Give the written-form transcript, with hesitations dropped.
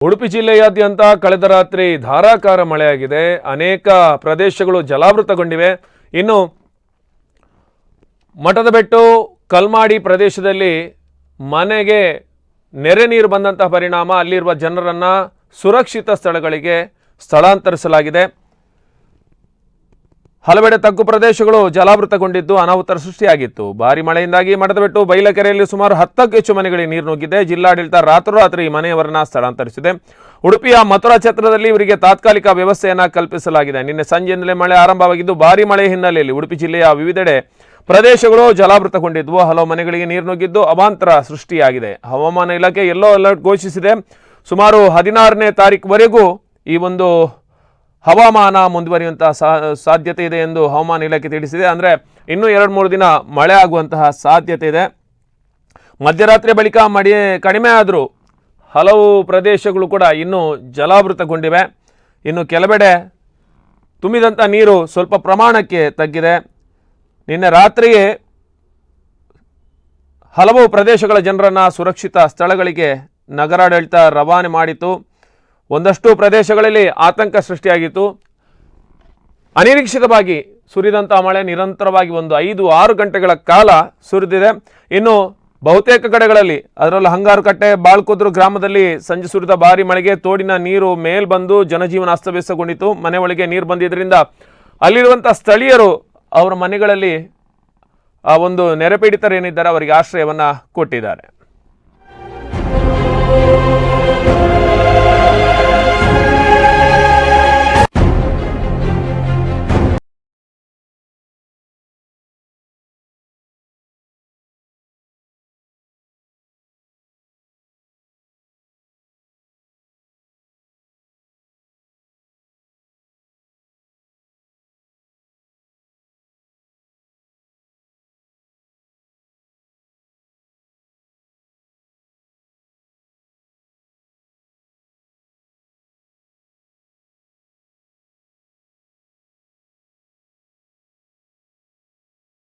ಉಡುಪಿ ಜಿಲ್ಲೆಯಾದ್ಯಂತ ಕಳೆದ ರಾತ್ರಿ ಧಾರಾಕಾರ ಮಳೆಯಾಗಿದೆ. ಅನೇಕ ಪ್ರದೇಶಗಳು ಜಲಾವೃತಗೊಂಡಿವೆ. ಇನ್ನು ಮಠದಬೆಟ್ಟು ಕಲ್ಮಾಡಿ ಪ್ರದೇಶದಲ್ಲಿ ಮನೆಗೆ ನೆರೆ ನೀರು ಬಂದಂತಹ ಪರಿಣಾಮ ಅಲ್ಲಿರುವ ಜನರನ್ನ ಸುರಕ್ಷಿತ ಸ್ಥಳಗಳಿಗೆ ಸ್ಥಳಾಂತರಿಸಲಾಗಿದೆ. ಹಲವೆಡೆ ತಗ್ಗು ಪ್ರದೇಶಗಳು ಜಲಾವೃತಗೊಂಡಿದ್ದು ಅನಾಹುತ ಸೃಷ್ಟಿಯಾಗಿತ್ತು. ಭಾರಿ ಮಳೆಯಿಂದಾಗಿ ಮಠದಬೆಟ್ಟು ಬೈಲಕೆರೆಯಲ್ಲಿ ಸುಮಾರು 10ಕ್ಕೂ ಹೆಚ್ಚು ಮನೆಗಳಿಗೆ ನೀರು ನುಗ್ಗಿದೆ. ಜಿಲ್ಲಾಡಳಿತ ರಾತ್ರೋರಾತ್ರಿ ಮನೆಯವರನ್ನ ಸ್ಥಳಾಂತರಿಸಿದೆ. ಉಡುಪಿಯ ಮಥುರಾ ಛತ್ರದಲ್ಲಿ ಇವರಿಗೆ ತಾತ್ಕಾಲಿಕ ವ್ಯವಸ್ಥೆಯನ್ನು ಕಲ್ಪಿಸಲಾಗಿದೆ. ನಿನ್ನೆ ಸಂಜೆಯಿಂದಲೇ ಮಳೆ ಆರಂಭವಾಗಿದ್ದು ಭಾರಿ ಮಳೆ ಹಿನ್ನೆಲೆಯಲ್ಲಿ ಉಡುಪಿ ಜಿಲ್ಲೆಯ ವಿವಿಧೆಡೆ ಪ್ರದೇಶಗಳು ಜಲಾವೃತಗೊಂಡಿದ್ವು. ಹಲವು ಮನೆಗಳಿಗೆ ನೀರು ನುಗ್ಗಿದ್ದು ಅವಾಂತರ ಸೃಷ್ಟಿಯಾಗಿದೆ. ಹವಾಮಾನ ಇಲಾಖೆ ಯೆಲ್ಲೋ ಅಲರ್ಟ್ ಘೋಷಿಸಿದೆ. ಸುಮಾರು 16ನೇ ತಾರೀಕುವರೆಗೂ ಈ ಒಂದು ಹವಾಮಾನ ಮುಂದುವರಿಯುವಂತಹ ಸಾಧ್ಯತೆ ಇದೆ ಎಂದು ಹವಾಮಾನ ಇಲಾಖೆ ತಿಳಿಸಿದೆ. ಅಂದರೆ ಇನ್ನೂ 2-3 ದಿನ ಮಳೆ ಆಗುವಂತಹ ಸಾಧ್ಯತೆ ಇದೆ. ಮಧ್ಯರಾತ್ರಿ ಬಳಿಕ ಮಳೆ ಕಡಿಮೆ ಆದರೂ ಹಲವು ಪ್ರದೇಶಗಳು ಕೂಡ ಇನ್ನೂ ಜಲಾವೃತಗೊಂಡಿವೆ. ಇನ್ನು ಕೆಲವೆಡೆ ತುಂಬಿದಂಥ ನೀರು ಸ್ವಲ್ಪ ಪ್ರಮಾಣಕ್ಕೆ ತಗ್ಗಿದೆ. ನಿನ್ನೆ ರಾತ್ರಿಯೇ ಹಲವು ಪ್ರದೇಶಗಳ ಜನರನ್ನು ಸುರಕ್ಷಿತ ಸ್ಥಳಗಳಿಗೆ ನಗರಾಡಳಿತ ರವಾನೆ ಮಾಡಿತು. ಒಂದಷ್ಟು ಪ್ರದೇಶಗಳಲ್ಲಿ ಆತಂಕ ಸೃಷ್ಟಿಯಾಗಿತ್ತು. ಅನಿರೀಕ್ಷಿತವಾಗಿ ಸುರಿದಂಥ ಮಳೆ ನಿರಂತರವಾಗಿ 5-6 ಗಂಟೆಗಳ ಕಾಲ ಸುರಿದಿದೆ. ಇನ್ನು ಬಹುತೇಕ ಕಡೆಗಳಲ್ಲಿ, ಅದರಲ್ಲೂ ಹಂಗಾರುಕಟ್ಟೆ, ಬಾಳ್ಕುದ್ರು ಗ್ರಾಮದಲ್ಲಿ ಸಂಜೆ ಸುರಿದ ಭಾರಿ ಮಳೆಗೆ ತೋಡಿನ ನೀರು ಮೇಲ್ ಬಂದು ಜನಜೀವನ ಅಸ್ತವ್ಯಸ್ತಗೊಂಡಿತು. ಮನೆ ಒಳಗೆ ನೀರು ಬಂದಿದ್ದರಿಂದ ಅಲ್ಲಿರುವಂಥ ಸ್ಥಳೀಯರು ಅವರ ಮನೆಗಳಲ್ಲಿ ಆ ಒಂದು ನೆರೆಪೀಡಿತರು ಏನಿದ್ದಾರೆ ಅವರಿಗೆ ಆಶ್ರಯವನ್ನು ಕೊಟ್ಟಿದ್ದಾರೆ.